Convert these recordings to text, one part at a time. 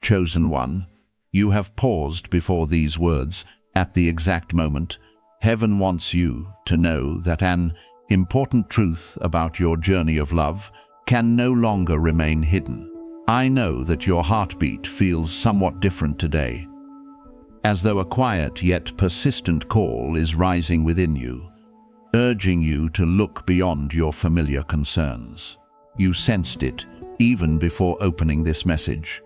chosen one, you have paused before these words at the exact moment. Heaven wants you to know that an important truth about your journey of love can no longer remain hidden. I know that your heartbeat feels somewhat different today, as though a quiet yet persistent call is rising within you, urging you to look beyond your familiar concerns. You sensed it even before opening this message.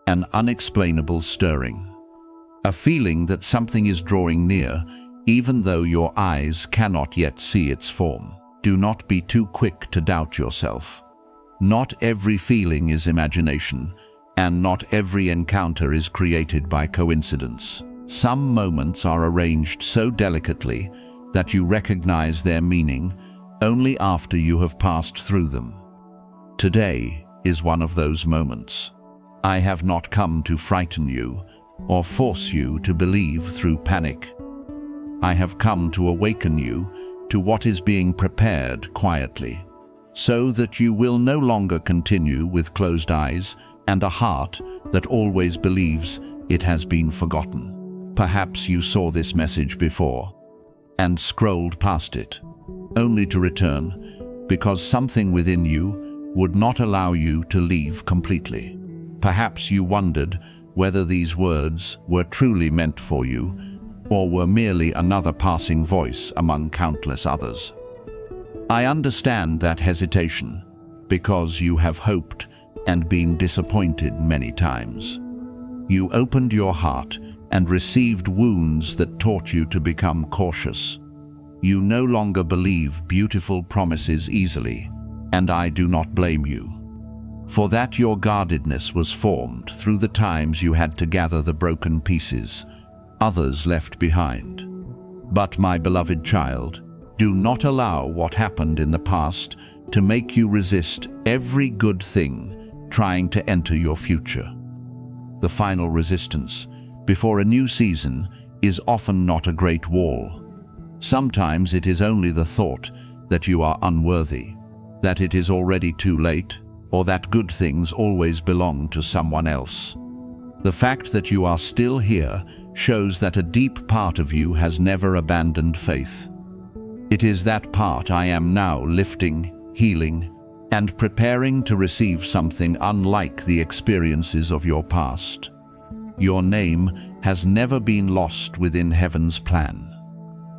An unexplainable stirring, a feeling that something is drawing near, even though your eyes cannot yet see its form. Do not be too quick to doubt yourself. Not every feeling is imagination, and not every encounter is created by coincidence. Some moments are arranged so delicately that you recognize their meaning only after you have passed through them. Today is one of those moments. I have not come to frighten you or force you to believe through panic. I have come to awaken you to what is being prepared quietly, so that you will no longer continue with closed eyes and a heart that always believes it has been forgotten. Perhaps you saw this message before and scrolled past it, only to return because something within you would not allow you to leave completely. Perhaps you wondered whether these words were truly meant for you or were merely another passing voice among countless others. I understand that hesitation because you have hoped and been disappointed many times. You opened your heart and received wounds that taught you to become cautious. You no longer believe beautiful promises easily, and I do not blame you. For that your guardedness was formed through the times you had to gather the broken pieces, others left behind. But my beloved child, do not allow what happened in the past to make you resist every good thing trying to enter your future. The final resistance before a new season is often not a great wall. Sometimes it is only the thought that you are unworthy, that it is already too late, or that good things always belong to someone else. The fact that you are still here shows that a deep part of you has never abandoned faith. It is that part I am now lifting, healing, and preparing to receive something unlike the experiences of your past. Your name has never been lost within heaven's plan.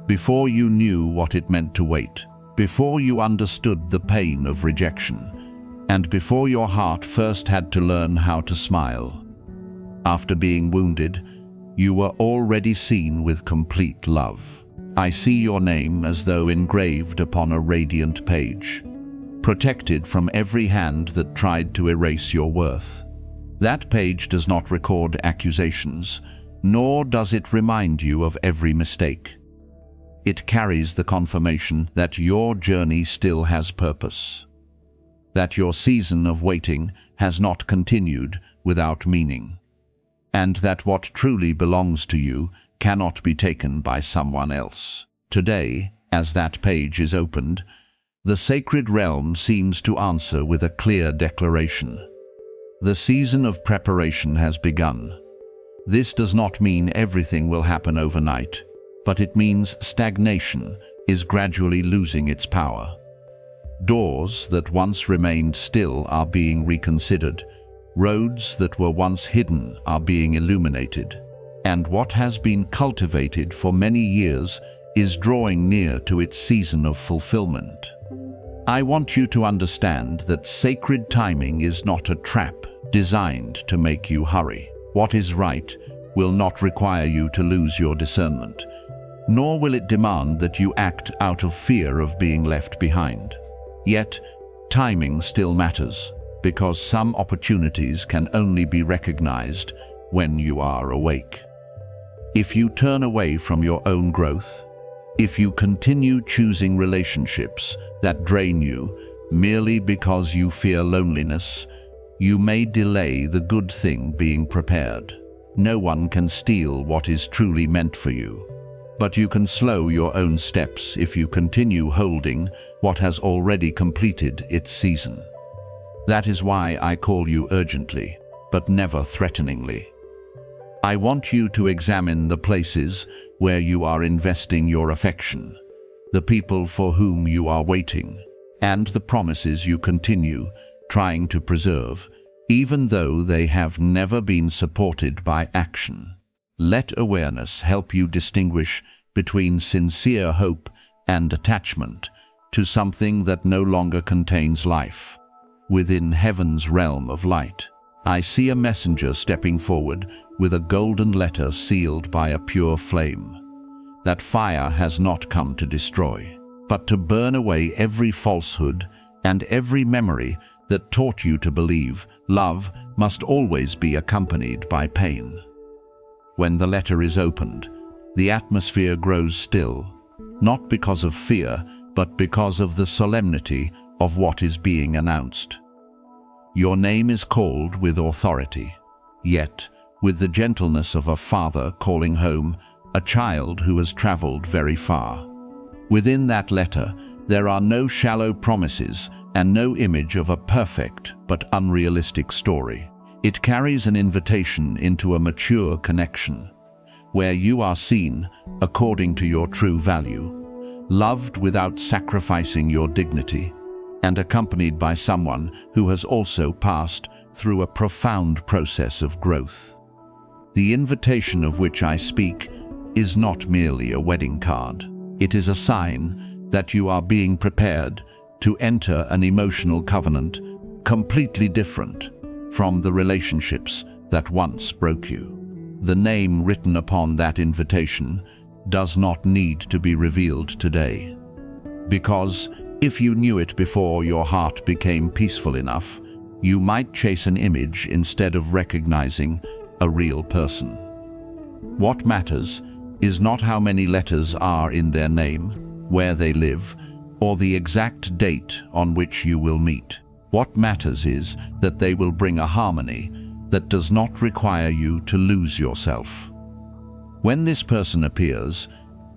Before you knew what it meant to wait, before you understood the pain of rejection, and before your heart first had to learn how to smile. After being wounded, you were already seen with complete love. I see your name as though engraved upon a radiant page, protected from every hand that tried to erase your worth. That page does not record accusations, nor does it remind you of every mistake. It carries the confirmation that your journey still has purpose, that your season of waiting has not continued without meaning, and that what truly belongs to you cannot be taken by someone else. Today, as that page is opened, the sacred realm seems to answer with a clear declaration. The season of preparation has begun. This does not mean everything will happen overnight, but it means stagnation is gradually losing its power. Doors that once remained still are being reconsidered. Roads that were once hidden are being illuminated. And what has been cultivated for many years is drawing near to its season of fulfillment. I want you to understand that sacred timing is not a trap designed to make you hurry. What is right will not require you to lose your discernment, nor will it demand that you act out of fear of being left behind. Yet, timing still matters, because some opportunities can only be recognized when you are awake. If you turn away from your own growth, if you continue choosing relationships that drain you merely because you fear loneliness, you may delay the good thing being prepared. No one can steal what is truly meant for you, but you can slow your own steps if you continue holding what has already completed its season. That is why I call you urgently. but never threateningly. I want you to examine the places where you are investing your affection, the people for whom you are waiting, and the promises you continue trying to preserve, even though they have never been supported by action. Let awareness help you distinguish between sincere hope and attachment to something that no longer contains life. Within heaven's realm of light, I see a messenger stepping forward with a golden letter sealed by a pure flame. That fire has not come to destroy, but to burn away every falsehood and every memory that taught you to believe love must always be accompanied by pain. When the letter is opened, the atmosphere grows still, not because of fear, but because of the solemnity of what is being announced. Your name is called with authority, yet with the gentleness of a father calling home a child who has traveled very far. Within that letter, there are no shallow promises and no image of a perfect but unrealistic story. It carries an invitation into a mature connection, where you are seen according to your true value, loved without sacrificing your dignity, and accompanied by someone who has also passed through a profound process of growth. The invitation of which I speak is not merely a wedding card. It is a sign that you are being prepared to enter an emotional covenant completely different from the relationships that once broke you. The name written upon that invitation does not need to be revealed today, because if you knew it before your heart became peaceful enough, you might chase an image instead of recognizing a real person. What matters is not how many letters are in their name, where they live, or the exact date on which you will meet. What matters is that they will bring a harmony that does not require you to lose yourself. When this person appears,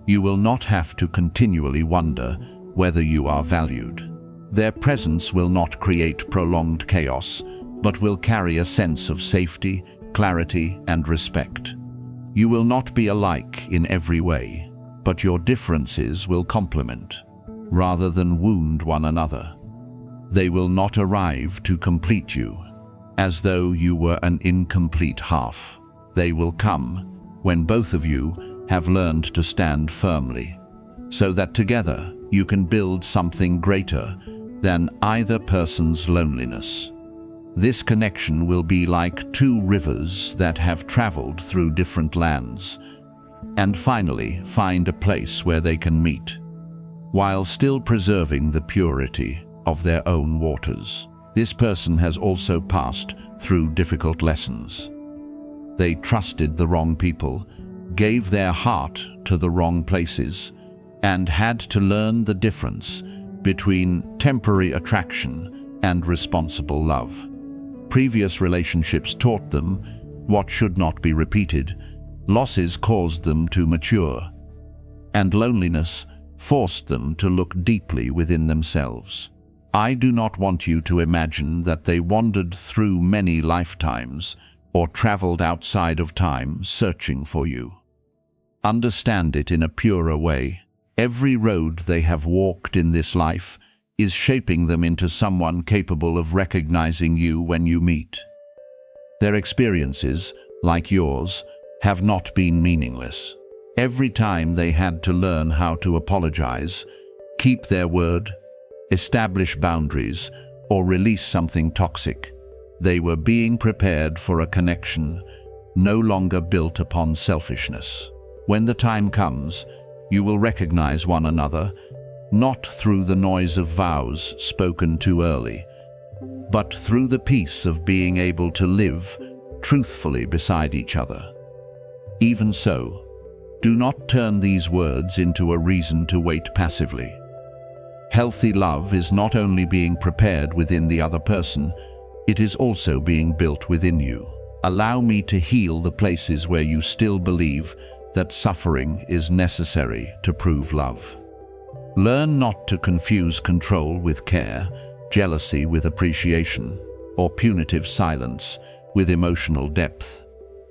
you will not have to continually wonder whether you are valued. Their presence will not create prolonged chaos, but will carry a sense of safety, clarity, and respect. You will not be alike in every way, but your differences will complement, rather than wound one another. They will not arrive to complete you, as though you were an incomplete half. They will come when both of you have learned to stand firmly, so that together you can build something greater than either person's loneliness. This connection will be like two rivers that have traveled through different lands, and finally find a place where they can meet, while still preserving the purity of their own waters. This person has also passed through difficult lessons. They trusted the wrong people, gave their heart to the wrong places, and had to learn the difference between temporary attraction and responsible love. Previous relationships taught them what should not be repeated, losses caused them to mature, and loneliness forced them to look deeply within themselves. I do not want you to imagine that they wandered through many lifetimes or traveled outside of time searching for you. Understand it in a purer way. Every road they have walked in this life is shaping them into someone capable of recognizing you when you meet. Their experiences, like yours, have not been meaningless. Every time they had to learn how to apologize, keep their word, establish boundaries, or release something toxic, they were being prepared for a connection no longer built upon selfishness. When the time comes, you will recognize one another, not through the noise of vows spoken too early, but through the peace of being able to live truthfully beside each other. Even so, do not turn these words into a reason to wait passively. Healthy love is not only being prepared within the other person, it is also being built within you. Allow me to heal the places where you still believe that suffering is necessary to prove love. Learn not to confuse control with care, jealousy with appreciation, or punitive silence with emotional depth.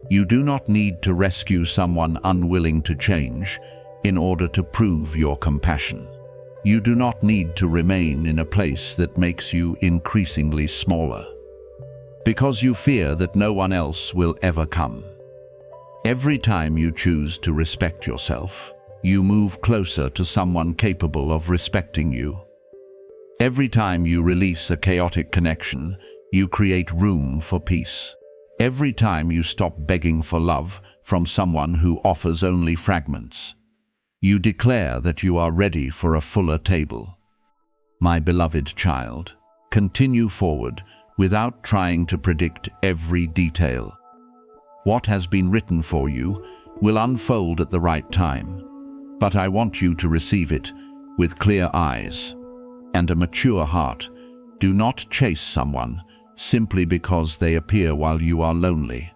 You do not need to rescue someone unwilling to change in order to prove your compassion. You do not need to remain in a place that makes you increasingly smaller, because you fear that no one else will ever come. Every time you choose to respect yourself, you move closer to someone capable of respecting you. Every time you release a chaotic connection, you create room for peace. Every time you stop begging for love from someone who offers only fragments, you declare that you are ready for a fuller table. My beloved child, continue forward without trying to predict every detail. What has been written for you will unfold at the right time, but I want you to receive it with clear eyes and a mature heart. Do not chase someone simply because they appear while you are lonely.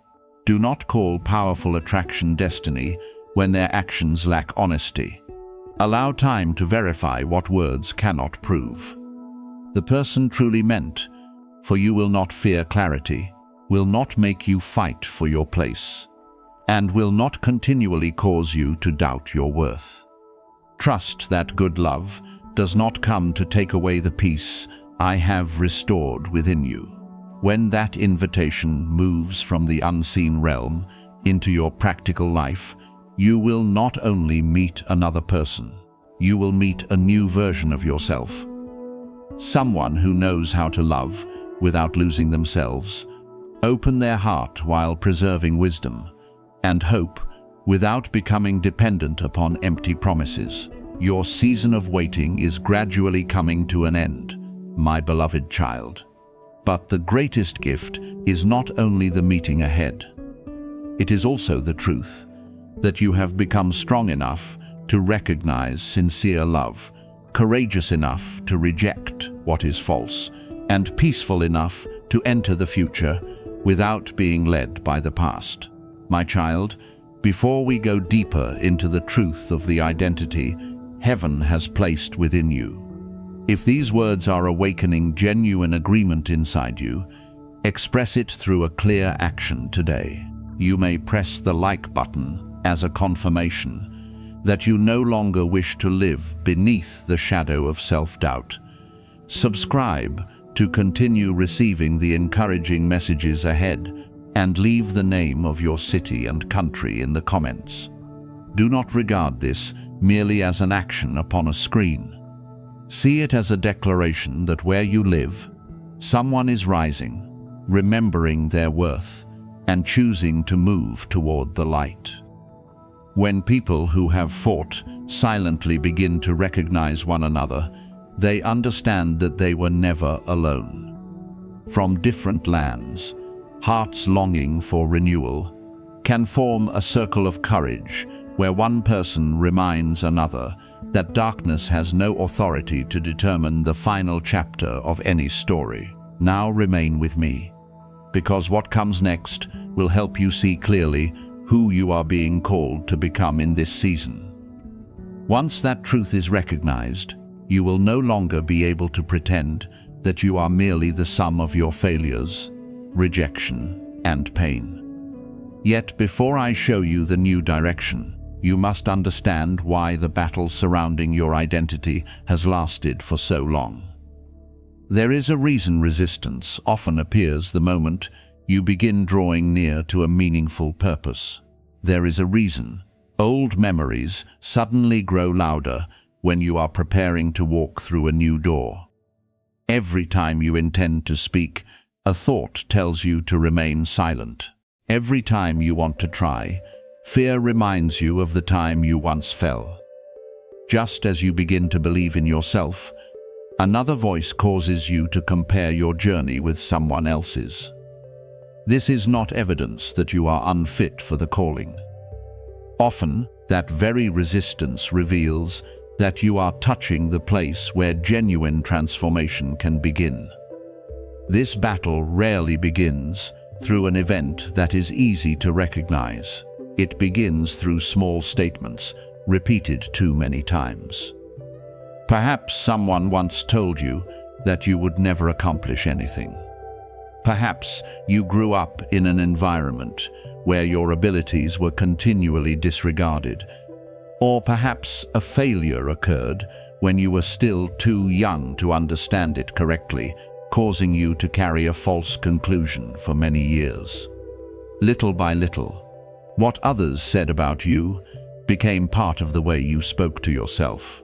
Do not call powerful attraction destiny when their actions lack honesty. Allow time to verify what words cannot prove. The person truly meant for you will not fear clarity, will not make you fight for your place, and will not continually cause you to doubt your worth. Trust that good love does not come to take away the peace I have restored within you. When that invitation moves from the unseen realm into your practical life, you will not only meet another person, you will meet a new version of yourself. Someone who knows how to love without losing themselves, open their heart while preserving wisdom, and hope without becoming dependent upon empty promises. Your season of waiting is gradually coming to an end, my beloved child. But the greatest gift is not only the meeting ahead. It is also the truth that you have become strong enough to recognize sincere love, courageous enough to reject what is false, and peaceful enough to enter the future without being led by the past. My child, before we go deeper into the truth of the identity heaven has placed within you, if these words are awakening genuine agreement inside you, express it through a clear action today. You may press the like button as a confirmation that you no longer wish to live beneath the shadow of self-doubt. Subscribe to continue receiving the encouraging messages ahead, and leave the name of your city and country in the comments. Do not regard this merely as an action upon a screen. See it as a declaration that where you live, someone is rising, remembering their worth, and choosing to move toward the light. When people who have fought silently begin to recognize one another, they understand that they were never alone. From different lands, hearts longing for renewal can form a circle of courage where one person reminds another that darkness has no authority to determine the final chapter of any story. Now remain with me, because what comes next will help you see clearly who you are being called to become in this season. Once that truth is recognized, you will no longer be able to pretend that you are merely the sum of your failures, rejection, and pain. Yet before I show you the new direction, you must understand why the battle surrounding your identity has lasted for so long. There is a reason resistance often appears the moment you begin drawing near to a meaningful purpose. There is a reason old memories suddenly grow louder when you are preparing to walk through a new door. Every time you intend to speak, a thought tells you to remain silent. Every time you want to try, fear reminds you of the time you once fell. Just as you begin to believe in yourself, another voice causes you to compare your journey with someone else's. This is not evidence that you are unfit for the calling. Often, that very resistance reveals that you are touching the place where genuine transformation can begin. This battle rarely begins through an event that is easy to recognize. It begins through small statements, repeated too many times. Perhaps someone once told you that you would never accomplish anything. Perhaps you grew up in an environment where your abilities were continually disregarded, or perhaps a failure occurred when you were still too young to understand it correctly, causing you to carry a false conclusion for many years. Little by little, what others said about you became part of the way you spoke to yourself.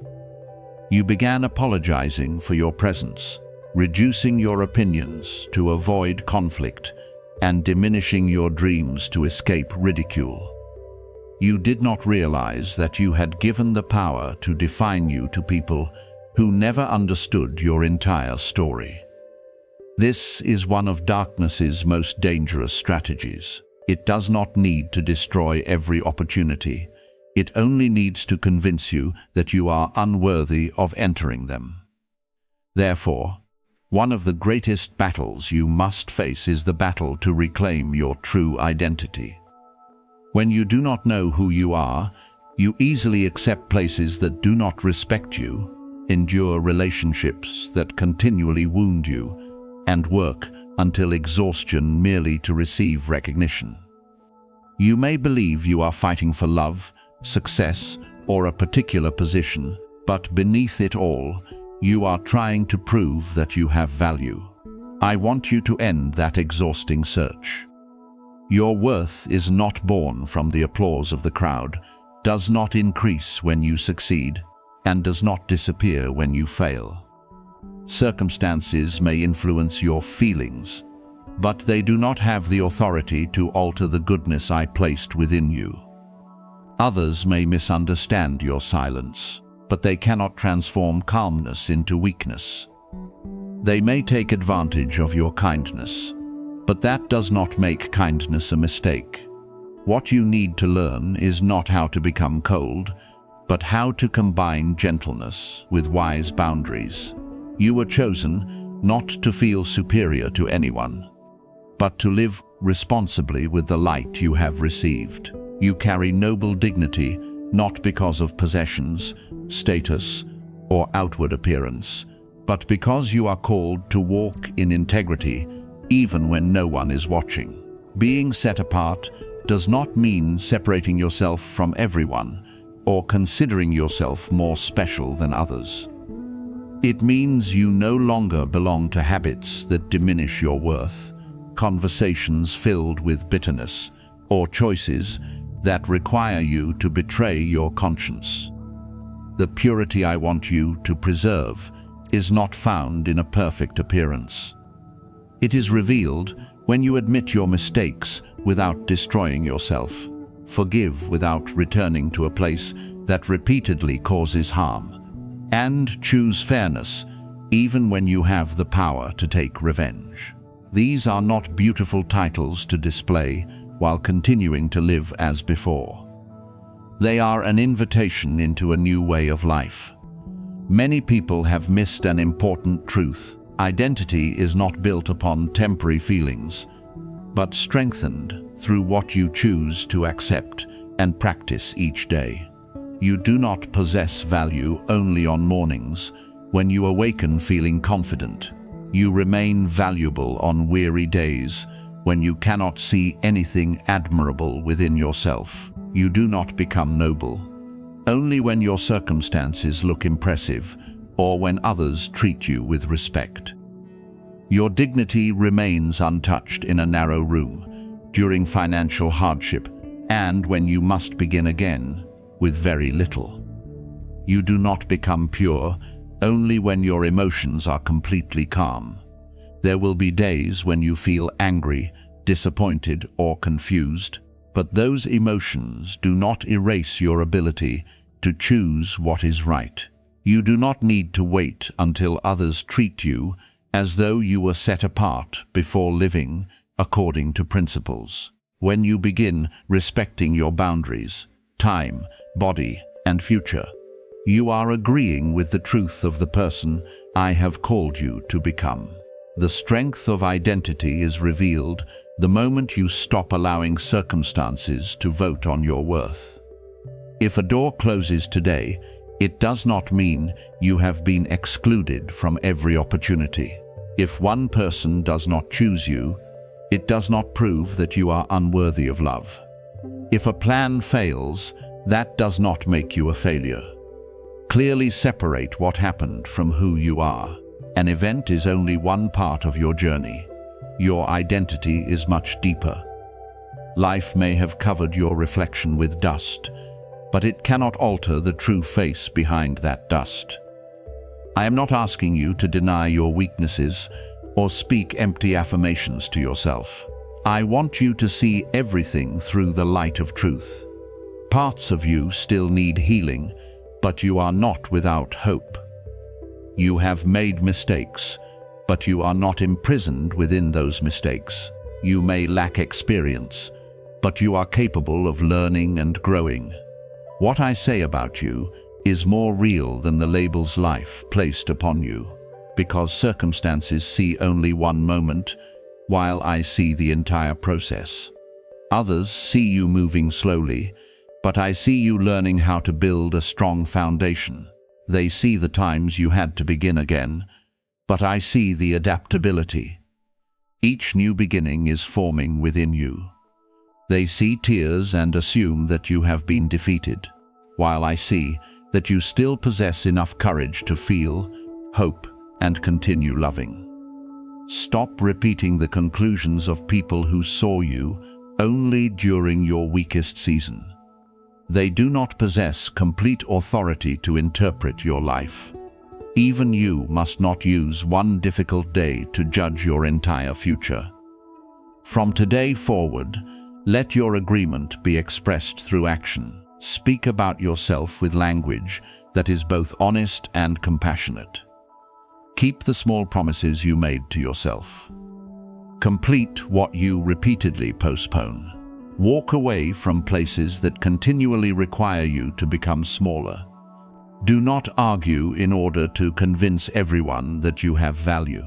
You began apologizing for your presence, reducing your opinions to avoid conflict, and diminishing your dreams to escape ridicule. You did not realize that you had given the power to define you to people who never understood your entire story. This is one of darkness's most dangerous strategies. It does not need to destroy every opportunity. It only needs to convince you that you are unworthy of entering them. Therefore, one of the greatest battles you must face is the battle to reclaim your true identity. When you do not know who you are, you easily accept places that do not respect you, endure relationships that continually wound you, and work until exhaustion merely to receive recognition. You may believe you are fighting for love, success, or a particular position, but beneath it all, you are trying to prove that you have value. I want you to end that exhausting search. Your worth is not born from the applause of the crowd, does not increase when you succeed, and does not disappear when you fail. Circumstances may influence your feelings, but they do not have the authority to alter the goodness I placed within you. Others may misunderstand your silence, but they cannot transform calmness into weakness. They may take advantage of your kindness, but that does not make kindness a mistake. What you need to learn is not how to become cold, but how to combine gentleness with wise boundaries. You were chosen not to feel superior to anyone, but to live responsibly with the light you have received. You carry noble dignity not because of possessions, status, or outward appearance, but because you are called to walk in integrity even when no one is watching. Being set apart does not mean separating yourself from everyone or considering yourself more special than others. It means you no longer belong to habits that diminish your worth, conversations filled with bitterness, or choices that require you to betray your conscience. The purity I want you to preserve is not found in a perfect appearance. It is revealed when you admit your mistakes without destroying yourself, forgive without returning to a place that repeatedly causes harm, and choose fairness even when you have the power to take revenge. These are not beautiful titles to display while continuing to live as before. They are an invitation into a new way of life. Many people have missed an important truth. Identity is not built upon temporary feelings, but strengthened through what you choose to accept and practice each day. You do not possess value only on mornings when you awaken feeling confident. You remain valuable on weary days when you cannot see anything admirable within yourself. You do not become noble only when your circumstances look impressive or when others treat you with respect. Your dignity remains untouched in a narrow room, during financial hardship, and when you must begin again with very little. You do not become pure only when your emotions are completely calm. There will be days when you feel angry, disappointed, or confused, but those emotions do not erase your ability to choose what is right. You do not need to wait until others treat you as though you were set apart before living according to principles. When you begin respecting your boundaries, time, body, and future, you are agreeing with the truth of the person I have called you to become. The strength of identity is revealed the moment you stop allowing circumstances to vote on your worth. If a door closes today, it does not mean you have been excluded from every opportunity. If one person does not choose you, it does not prove that you are unworthy of love. If a plan fails, that does not make you a failure. Clearly separate what happened from who you are. An event is only one part of your journey. Your identity is much deeper. Life may have covered your reflection with dust, but it cannot alter the true face behind that dust. I am not asking you to deny your weaknesses or speak empty affirmations to yourself. I want you to see everything through the light of truth. Parts of you still need healing, but you are not without hope. You have made mistakes, but you are not imprisoned within those mistakes. You may lack experience, but you are capable of learning and growing. What I say about you is more real than the labels life placed upon you, because circumstances see only one moment, while I see the entire process. Others see you moving slowly, but I see you learning how to build a strong foundation. They see the times you had to begin again, but I see the adaptability. Each new beginning is forming within you. They see tears and assume that you have been defeated, while I see that you still possess enough courage to feel, hope, and continue loving. Stop repeating the conclusions of people who saw you only during your weakest season. They do not possess complete authority to interpret your life. Even you must not use one difficult day to judge your entire future. From today forward, let your agreement be expressed through action. Speak about yourself with language that is both honest and compassionate. Keep the small promises you made to yourself. Complete what you repeatedly postpone. Walk away from places that continually require you to become smaller. Do not argue in order to convince everyone that you have value.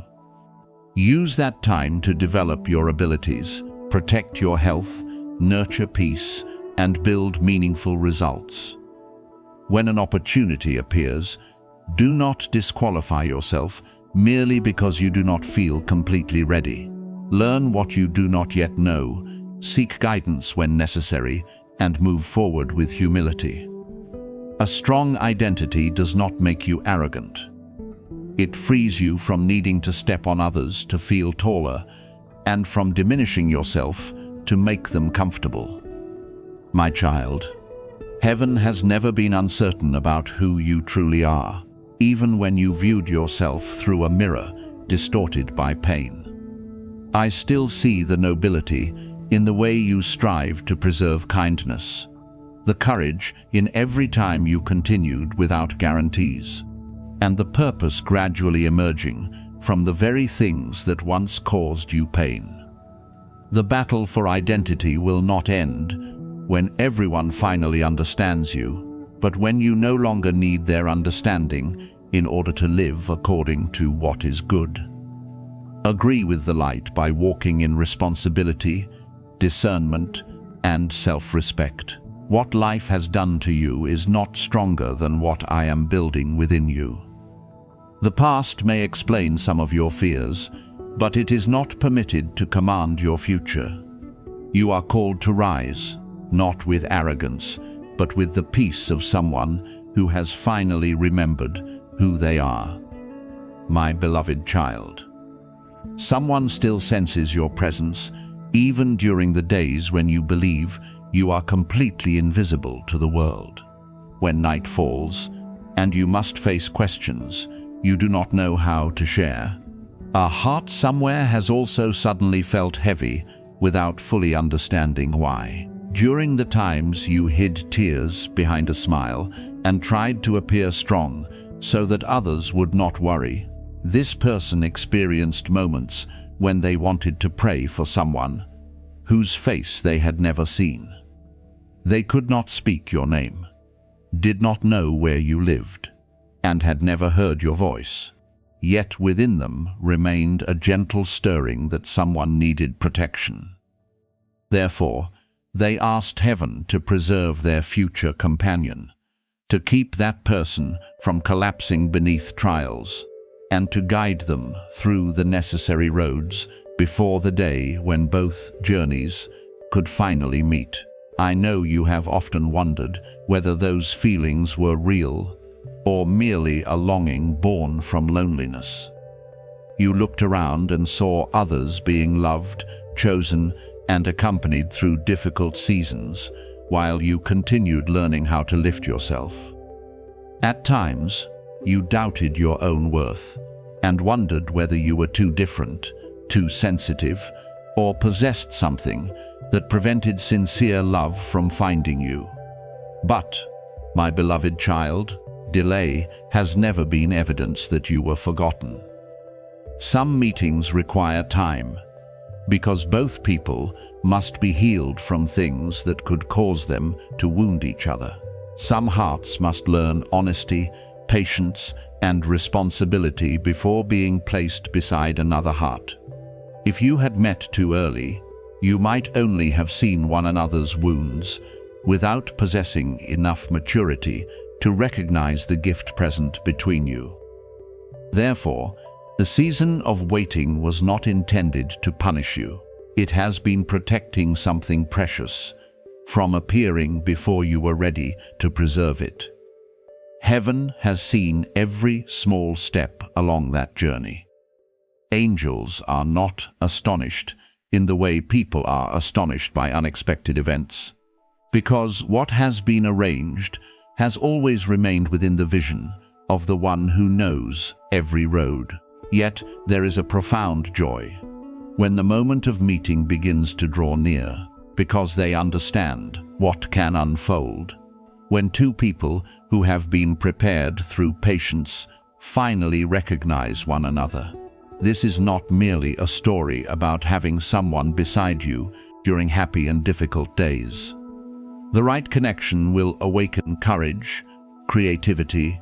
Use that time to develop your abilities, protect your health, nurture peace, and build meaningful results. When an opportunity appears, do not disqualify yourself merely because you do not feel completely ready. Learn what you do not yet know, seek guidance when necessary, and move forward with humility. A strong identity does not make you arrogant. It frees you from needing to step on others to feel taller, and from diminishing yourself to make them comfortable. My child, heaven has never been uncertain about who you truly are, even when you viewed yourself through a mirror distorted by pain. I still see the nobility in the way you strive to preserve kindness, the courage in every time you continued without guarantees, and the purpose gradually emerging from the very things that once caused you pain. The battle for identity will not end when everyone finally understands you, but when you no longer need their understanding in order to live according to what is good. Agree with the light by walking in responsibility, discernment, and self-respect. What life has done to you is not stronger than what I am building within you. The past may explain some of your fears, but it is not permitted to command your future. You are called to rise, not with arrogance, but with the peace of someone who has finally remembered who they are. My beloved child, someone still senses your presence, even during the days when you believe you are completely invisible to the world. When night falls, and you must face questions you do not know how to share, a heart somewhere has also suddenly felt heavy without fully understanding why. During the times you hid tears behind a smile and tried to appear strong so that others would not worry, this person experienced moments when they wanted to pray for someone whose face they had never seen. They could not speak your name, did not know where you lived, and had never heard your voice. Yet within them remained a gentle stirring that someone needed protection. Therefore, they asked heaven to preserve their future companion, to keep that person from collapsing beneath trials. and to guide them through the necessary roads before the day when both journeys could finally meet. I know you have often wondered whether those feelings were real or merely a longing born from loneliness. You looked around and saw others being loved, chosen, and accompanied through difficult seasons, while you continued learning how to lift yourself. At times, you doubted your own worth and wondered whether you were too different, too sensitive, or possessed something that prevented sincere love from finding you. But, my beloved child, delay has never been evidence that you were forgotten. Some meetings require time, because both people must be healed from things that could cause them to wound each other. Some hearts must learn honesty, patience, and responsibility before being placed beside another heart. If you had met too early, you might only have seen one another's wounds without possessing enough maturity to recognize the gift present between you. Therefore, the season of waiting was not intended to punish you. It has been protecting something precious from appearing before you were ready to preserve it. Heaven has seen every small step along that journey. Angels are not astonished in the way people are astonished by unexpected events, because what has been arranged has always remained within the vision of the one who knows every road. Yet there is a profound joy when the moment of meeting begins to draw near, because they understand what can unfold. When two people who have been prepared through patience finally recognize one another. This is not merely a story about having someone beside you during happy and difficult days. The right connection will awaken courage, creativity,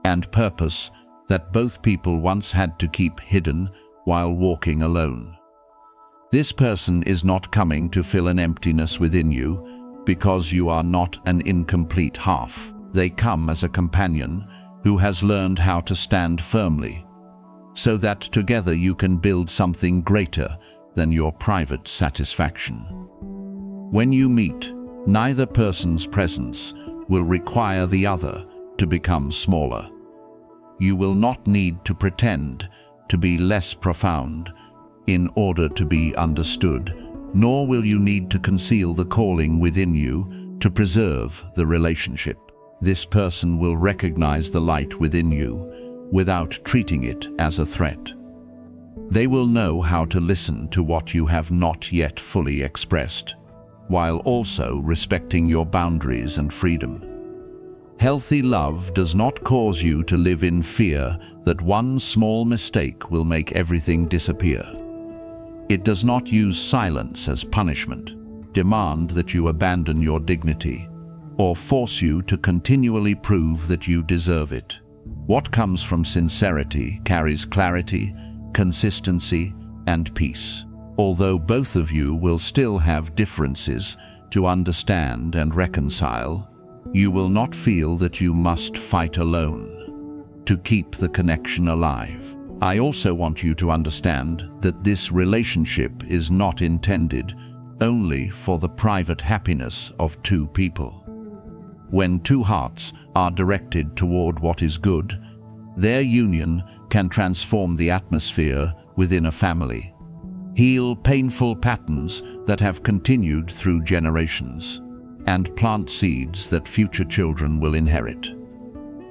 and purpose that both people once had to keep hidden while walking alone. This person is not coming to fill an emptiness within you because you are not an incomplete half. They come as a companion who has learned how to stand firmly, so that together you can build something greater than your private satisfaction. When you meet, neither person's presence will require the other to become smaller. You will not need to pretend to be less profound in order to be understood, nor will you need to conceal the calling within you to preserve the relationship. This person will recognize the light within you without treating it as a threat. They will know how to listen to what you have not yet fully expressed, while also respecting your boundaries and freedom. Healthy love does not cause you to live in fear that one small mistake will make everything disappear. It does not use silence as punishment, demand that you abandon your dignity, or force you to continually prove that you deserve it. What comes from sincerity carries clarity, consistency, and peace. Although both of you will still have differences to understand and reconcile, you will not feel that you must fight alone to keep the connection alive. I also want you to understand that this relationship is not intended only for the private happiness of two people. When two hearts are directed toward what is good, their union can transform the atmosphere within a family, heal painful patterns that have continued through generations, and plant seeds that future children will inherit.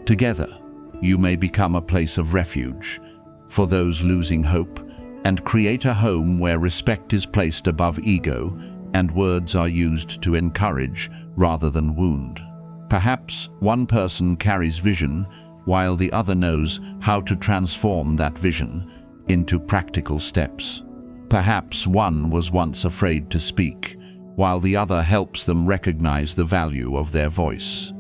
Together, you may become a place of refuge for those losing hope and create a home where respect is placed above ego and words are used to encourage rather than wound. Perhaps one person carries vision while the other knows how to transform that vision into practical steps. Perhaps one was once afraid to speak, while the other helps them recognize the value of their voice.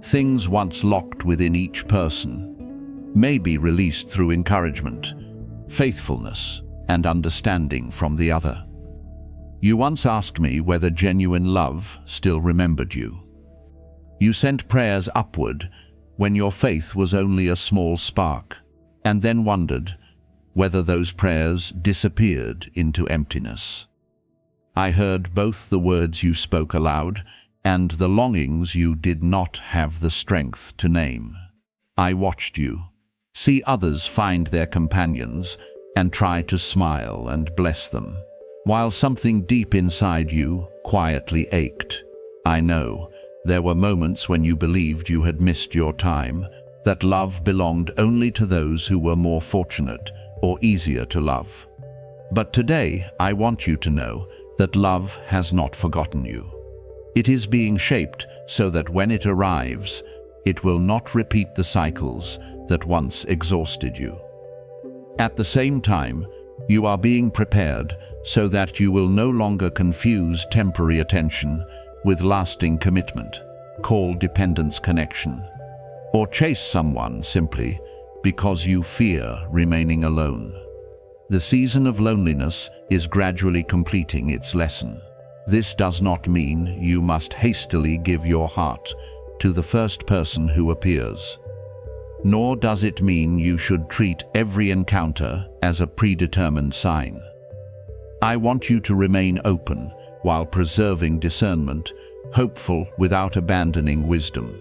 Things once locked within each person may be released through encouragement, faithfulness, and understanding from the other. You once asked me whether genuine love still remembered you. You sent prayers upward when your faith was only a small spark, and then wondered whether those prayers disappeared into emptiness. I heard both the words you spoke aloud and the longings you did not have the strength to name. I watched you see others find their companions and try to smile and bless them, while something deep inside you quietly ached. I know there were moments when you believed you had missed your time, that love belonged only to those who were more fortunate or easier to love. But today, I want you to know that love has not forgotten you. It is being shaped so that when it arrives, it will not repeat the cycles that once exhausted you. At the same time, you are being prepared so that you will no longer confuse temporary attention with lasting commitment, call dependence connection, or chase someone simply because you fear remaining alone. The season of loneliness is gradually completing its lesson. This does not mean you must hastily give your heart to the first person who appears. Nor does it mean you should treat every encounter as a predetermined sign. I want you to remain open while preserving discernment, hopeful without abandoning wisdom.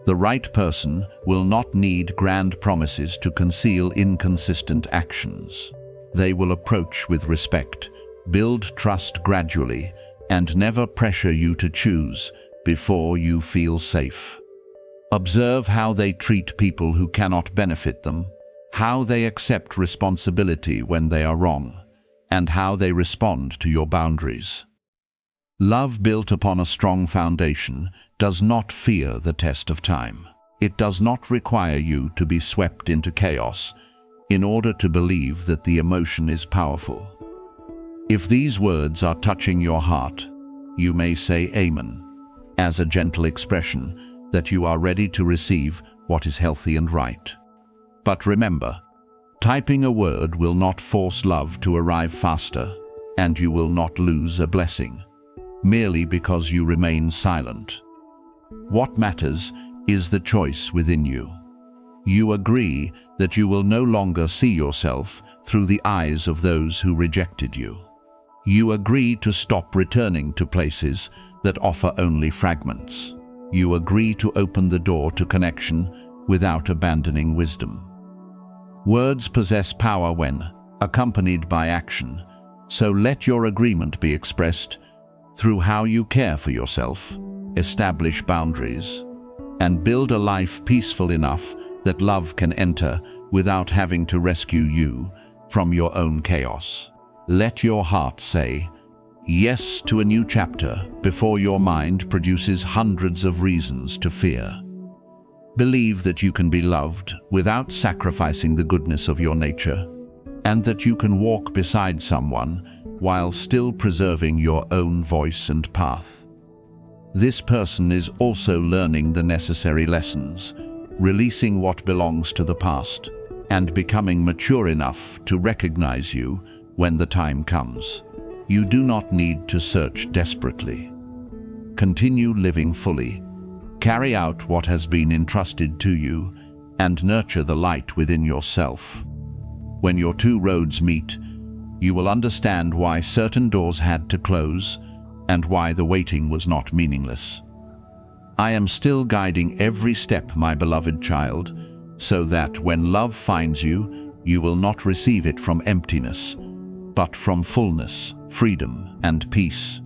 The right person will not need grand promises to conceal inconsistent actions. They will approach with respect, build trust gradually, and never pressure you to choose before you feel safe. Observe how they treat people who cannot benefit them, how they accept responsibility when they are wrong, and how they respond to your boundaries. Love built upon a strong foundation does not fear the test of time. It does not require you to be swept into chaos in order to believe that the emotion is powerful. If these words are touching your heart, you may say Amen, as a gentle expression that you are ready to receive what is healthy and right. But remember, typing a word will not force love to arrive faster, and you will not lose a blessing merely because you remain silent. What matters is the choice within you. You agree that you will no longer see yourself through the eyes of those who rejected you. You agree to stop returning to places that offer only fragments. You agree to open the door to connection without abandoning wisdom. Words possess power when accompanied by action, so let your agreement be expressed through how you care for yourself, establish boundaries, and build a life peaceful enough that love can enter without having to rescue you from your own chaos. Let your heart say yes to a new chapter before your mind produces hundreds of reasons to fear. Believe that you can be loved without sacrificing the goodness of your nature, and that you can walk beside someone while still preserving your own voice and path. This person is also learning the necessary lessons, releasing what belongs to the past, and becoming mature enough to recognize you when the time comes. You do not need to search desperately. Continue living fully. Carry out what has been entrusted to you and nurture the light within yourself. When your two roads meet, you will understand why certain doors had to close and why the waiting was not meaningless. I am still guiding every step, my beloved child, so that when love finds you, you will not receive it from emptiness, but from fullness, freedom, and peace.